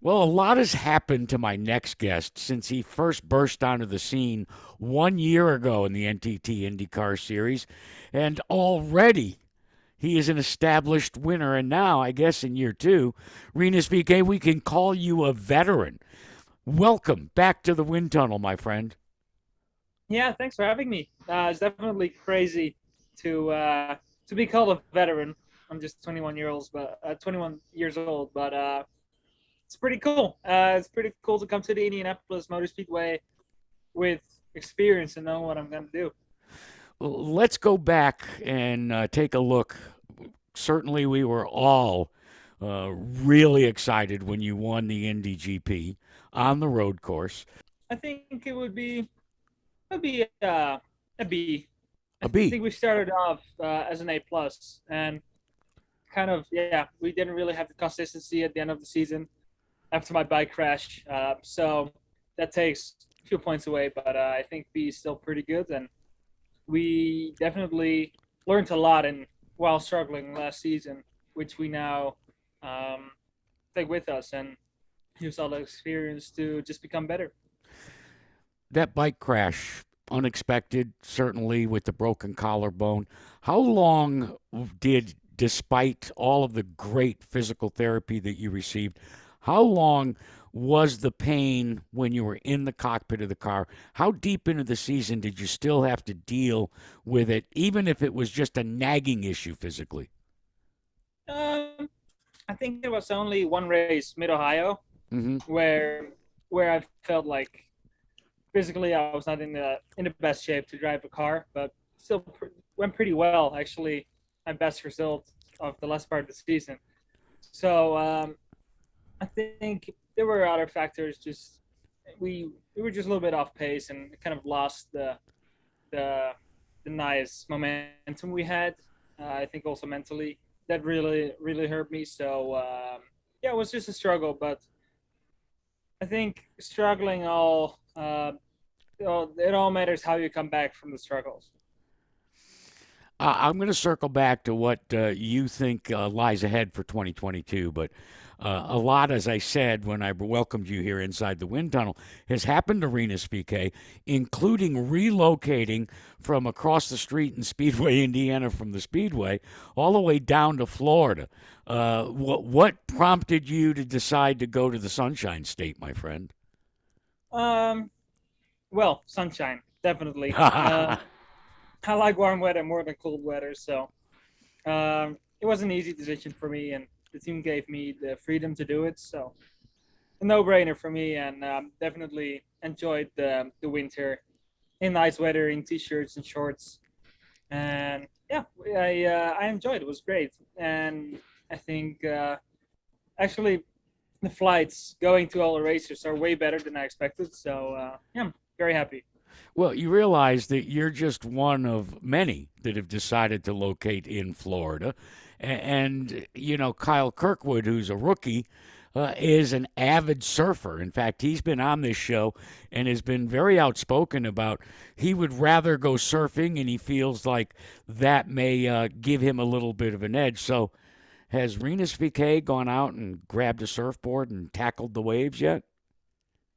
Well, a lot has happened to my next guest since he first burst onto the scene 1 year ago in the NTT IndyCar series, and already he is an established winner. And now, I guess in year two, Rinus Veekay, we can call you a veteran. Welcome back to the wind tunnel, my friend. Yeah, thanks for having me. It's definitely crazy to be called a veteran. I'm just 21 years old, but it's pretty cool. It's pretty cool to come to the Indianapolis Motor Speedway with experience and know what I'm gonna do. Let's go back and take a look. Certainly, we were all really excited when you won the Indy GP on the road course. I think it would be a B. I A B. think we started off as an A plus, and kind of we didn't really have the consistency at the end of the season after my bike crash. So that takes a few points away, but I think B is still pretty good, and we definitely learned a lot in while struggling last season, which we now um, take with us and use all the experience to just become better. That bike crash, unexpected, certainly with the broken collarbone. How long did, despite all of the great physical therapy that you received, how long was the pain when you were in the cockpit of the car? How deep into the season did you still have to deal with it, even if it was just a nagging issue physically? Um, I think there was only one race, Mid Ohio, Hmm. where where I felt like physically I was not in the best shape to drive a car, but still went pretty well. Actually, my best result of the last part of the season. So I think there were other factors. Just we were just a little bit off pace and kind of lost the the nice momentum we had. I think also mentally that really hurt me. So yeah, it was just a struggle, but I think struggling it all matters how you come back from the struggles. I'm going to circle back to what you think lies ahead for 2022, but a lot, as I said when I welcomed you here inside the wind tunnel, has happened to Renus VK, including relocating from across the street in Speedway, Indiana, from the Speedway, all the way down to Florida. What prompted you to decide to go to the Sunshine State, my friend? Um, well, sunshine definitely. I like warm weather more than cold weather, so it was an easy decision for me, and the team gave me the freedom to do it. So a no-brainer for me, and definitely enjoyed the winter in nice weather in t-shirts and shorts. And yeah, I enjoyed it. It was great, and I think actually the flights going to all the races are way better than I expected. So yeah, I'm very happy. Well, you realize that you're just one of many that have decided to locate in Florida. And, you know, Kyle Kirkwood, who's a rookie, is an avid surfer. In fact, he's been on this show and has been very outspoken about he would rather go surfing and he feels like that may give him a little bit of an edge. So, has Renus VK gone out and grabbed a surfboard and tackled the waves yet?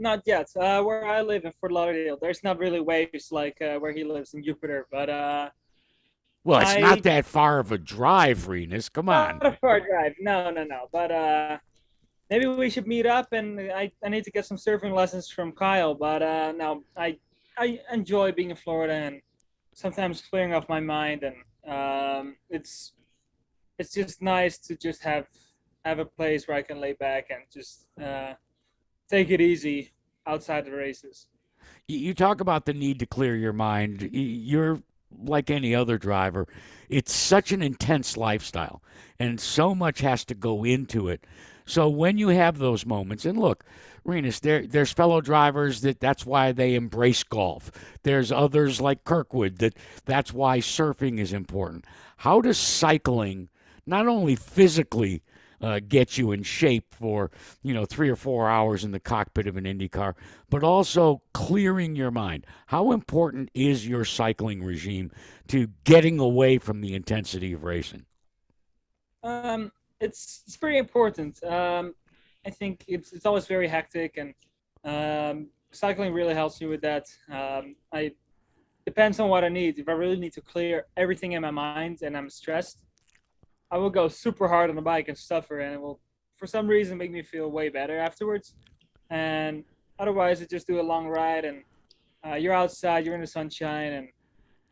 Not yet. Where I live in Fort Lauderdale, there's not really waves like where he lives in Jupiter. But Well, it's not I that far of a drive, Renus. Come on. not a far drive. No, no, no. But maybe we should meet up, and I need to get some surfing lessons from Kyle. But no, I enjoy being in Florida and sometimes clearing off my mind, and it's just nice to just have a place where I can lay back and just take it easy outside the races. You talk about the need to clear your mind. You're like any other driver. It's such an intense lifestyle, and so much has to go into it. So when you have those moments, and look, Renus, there's fellow drivers that's why they embrace golf. There's others like Kirkwood that's why surfing is important. How does cycling not only physically get you in shape for 3 or 4 hours in the cockpit of an Indy car, but also clearing your mind. How important is your cycling regime to getting away from the intensity of racing? It's pretty important. I think it's always very hectic, and cycling really helps me with that. I depends on what I need. If I really need to clear everything in my mind and I'm stressed, I will go super hard on the bike and suffer, and it will, for some reason, make me feel way better afterwards. And otherwise, I just do a long ride, and you're outside, you're in the sunshine,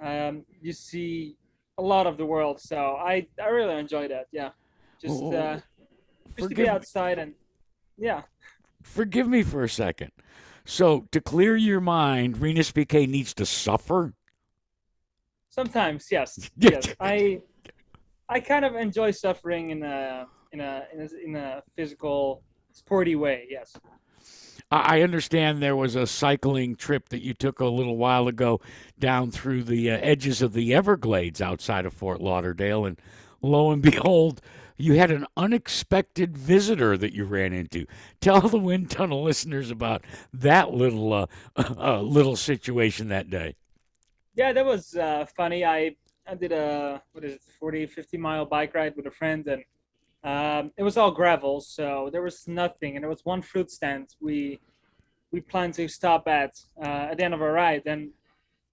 and you see a lot of the world. So I really enjoy that. Yeah, just Oh, just to be forgive me, outside and yeah. forgive me for a second. So to clear your mind, Rinus Veekay needs to suffer. Sometimes, yes, yes. I kind of enjoy suffering in a physical, sporty way. Yes. I understand there was a cycling trip that you took a little while ago down through the edges of the Everglades outside of Fort Lauderdale, and lo and behold, you had an unexpected visitor that you ran into. Tell the wind tunnel listeners about that little little situation that day. Yeah, that was funny. I did a what is it, 40, 50 mile bike ride with a friend, and it was all gravel, so there was nothing, and there was one fruit stand we planned to stop at the end of our ride. And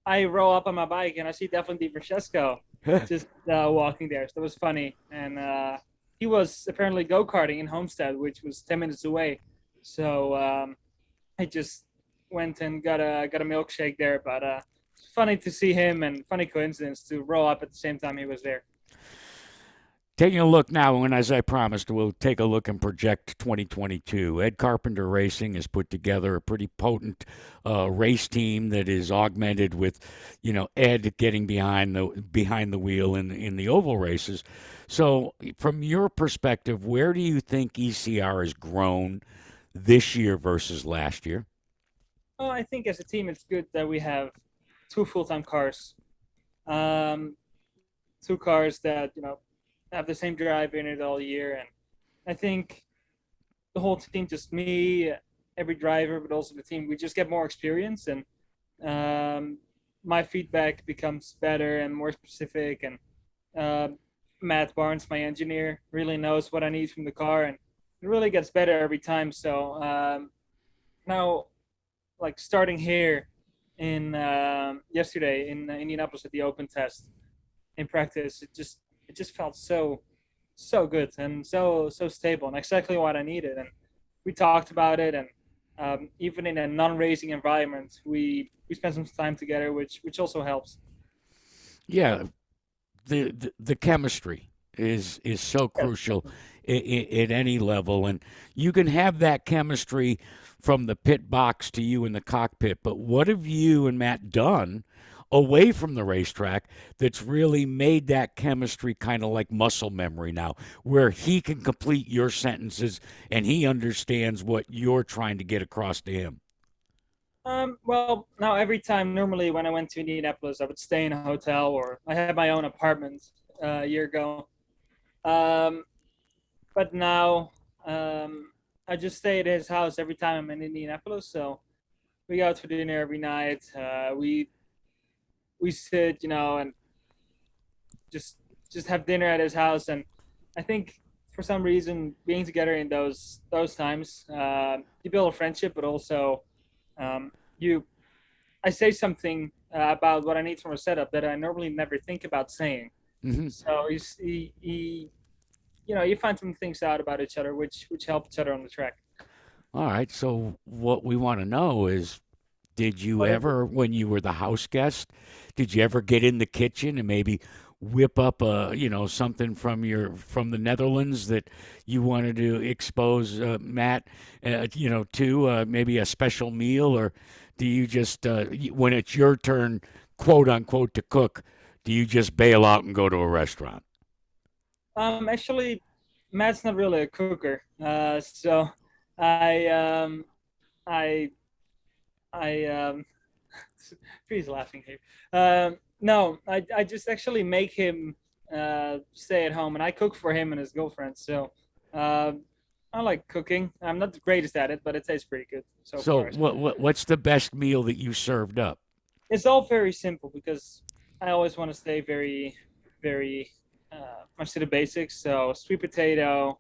I roll up on my bike and I see Devlin Francesco just walking there. So it was funny, and he was apparently go karting in Homestead, which was 10 minutes away. So I just went and got a milkshake there, but it's funny to see him and funny coincidence to roll up at the same time he was there. Taking a look now, and as I promised, we'll take a look and project 2022. Ed Carpenter Racing has put together a pretty potent race team that is augmented with, Ed getting behind the wheel in the oval races. So, from your perspective, where do you think ECR has grown this year versus last year? Well, I think as a team, it's good that we have two full-time cars, um, two cars that have the same drive in it all year, and I think the whole team, just me, every driver, but also the team, we just get more experience, and um, my feedback becomes better and more specific. And uh, Matt Barnes, my engineer, really knows what I need from the car, and it really gets better every time. So now, like starting here in yesterday in Indianapolis at the open test in practice, it just felt so good and so stable and exactly what I needed. And we talked about it, and even in a non-racing environment, we spent some time together, which also helps. Yeah, the chemistry is so Yeah. crucial at any level, and you can have that chemistry from the pit box to you in the cockpit. But what have you and Matt done away from the racetrack that's really made that chemistry kind of like muscle memory now, where he can complete your sentences and he understands what you're trying to get across to him? Well, now every time, normally when I went to Indianapolis, I would stay in a hotel, or I had my own apartment a year ago. Um, but now I just stay at his house every time I'm in Indianapolis. So we go out for dinner every night. We sit, and just just have dinner at his house. And I think for some reason, being together in those times, you build a friendship, but also you I say something about what I need from a setup that I normally never think about saying. Hmm. So you find some things out about each other, which help each other on the track. All right. So what we want to know is, did you What is it? ever, when you were the house guest, did you ever get in the kitchen and maybe whip up something from the Netherlands that you wanted to expose Matt, to maybe a special meal, or do you just when it's your turn, quote unquote, to cook, do you just bail out and go to a restaurant? Actually, Matt's not really a cooker, so I I I He's laughing here. No, I just actually make him stay at home, and I cook for him and his girlfriend. So uh, I like cooking. I'm not the greatest at it, but it tastes pretty good so So far. what's the best meal that you served up? It's all very simple because I always want to stay very much to the basics. So sweet potato,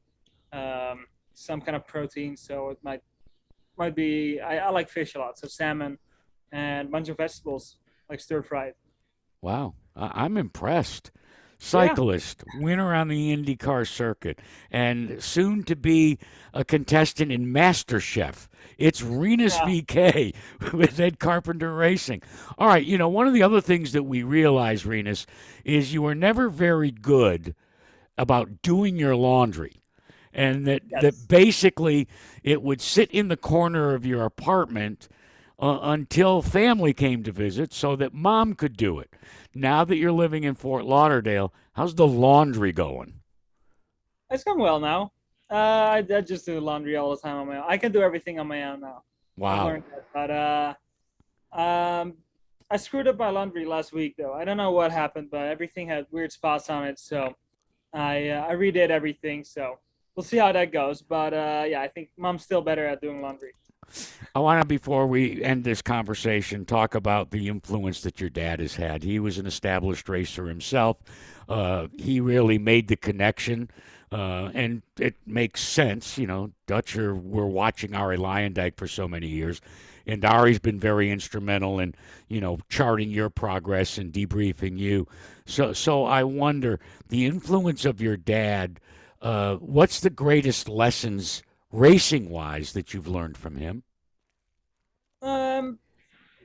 um, some kind of protein. So it might be I like fish a lot, so salmon and a bunch of vegetables like stir fried. Wow, I'm impressed. Yeah, Cyclist, winner on the IndyCar circuit, and soon to be a contestant in MasterChef. It's Rinus yeah, VK with Ed Carpenter Racing. All right, one of the other things that we realize, Rinus, is you are never very good about doing your laundry. And that yes. basically it would sit in the corner of your apartment until family came to visit so that mom could do it. Now that you're living in Fort Lauderdale, how's the laundry going? It's gone well now. I just do laundry all the time on my own. I can do everything on my own now. I've Wow. learned that. I screwed up my laundry last week though. I don't know what happened, but everything had weird spots on it. So I redid everything. So we'll see how that goes. But yeah, I think mom's still better at doing laundry. I want to, before we end this conversation, talk about the influence that your dad has had. He was an established racer himself. He really made the connection, and it makes sense. Dutcher were watching Ari Lyondike for so many years, and Ari's been very instrumental in, charting your progress and debriefing you. So I wonder the influence of your dad. What's the greatest lessons racing wise that you've learned from him? Um,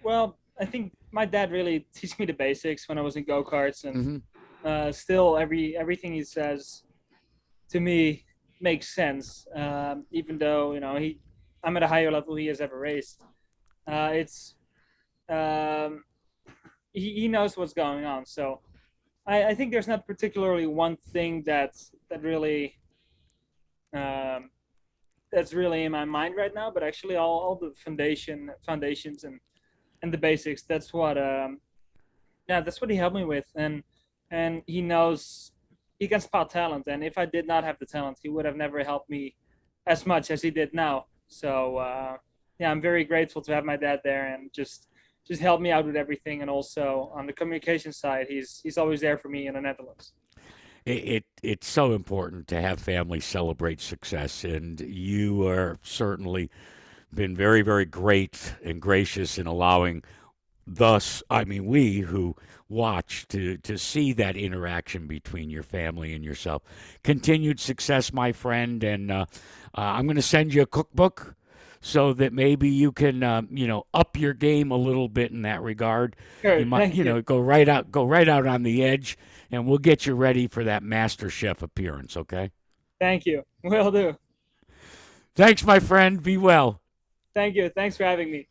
well, I think my dad really teach me the basics when I was in go karts, and Hmm. still everything he says to me makes sense. Even though I'm at a higher level he has ever raced. It's um, he knows what's going on. So I think there's not particularly one thing that really um, that's really in my mind right now, but actually all the foundations and the basics. That's what yeah, that's what he helped me with, and he knows he can spot talent. And if I did not have the talent, he would have never helped me as much as he did now. So yeah, I'm very grateful to have my dad there and just help me out with everything. And also on the communication side, he's always there for me in the Netherlands. It's so important to have families celebrate success, and you are certainly been very, very great and gracious in allowing I mean, we who watch to see that interaction between your family and yourself. Continued success, my friend, and I'm going to send you a cookbook so that maybe you can, up your game a little bit in that regard. You Sure, might, thank you, go right out on the edge, and we'll get you ready for that Master Chef appearance. Okay. thank you, will do. Thanks, my friend. Be well. Thank you, thanks for having me.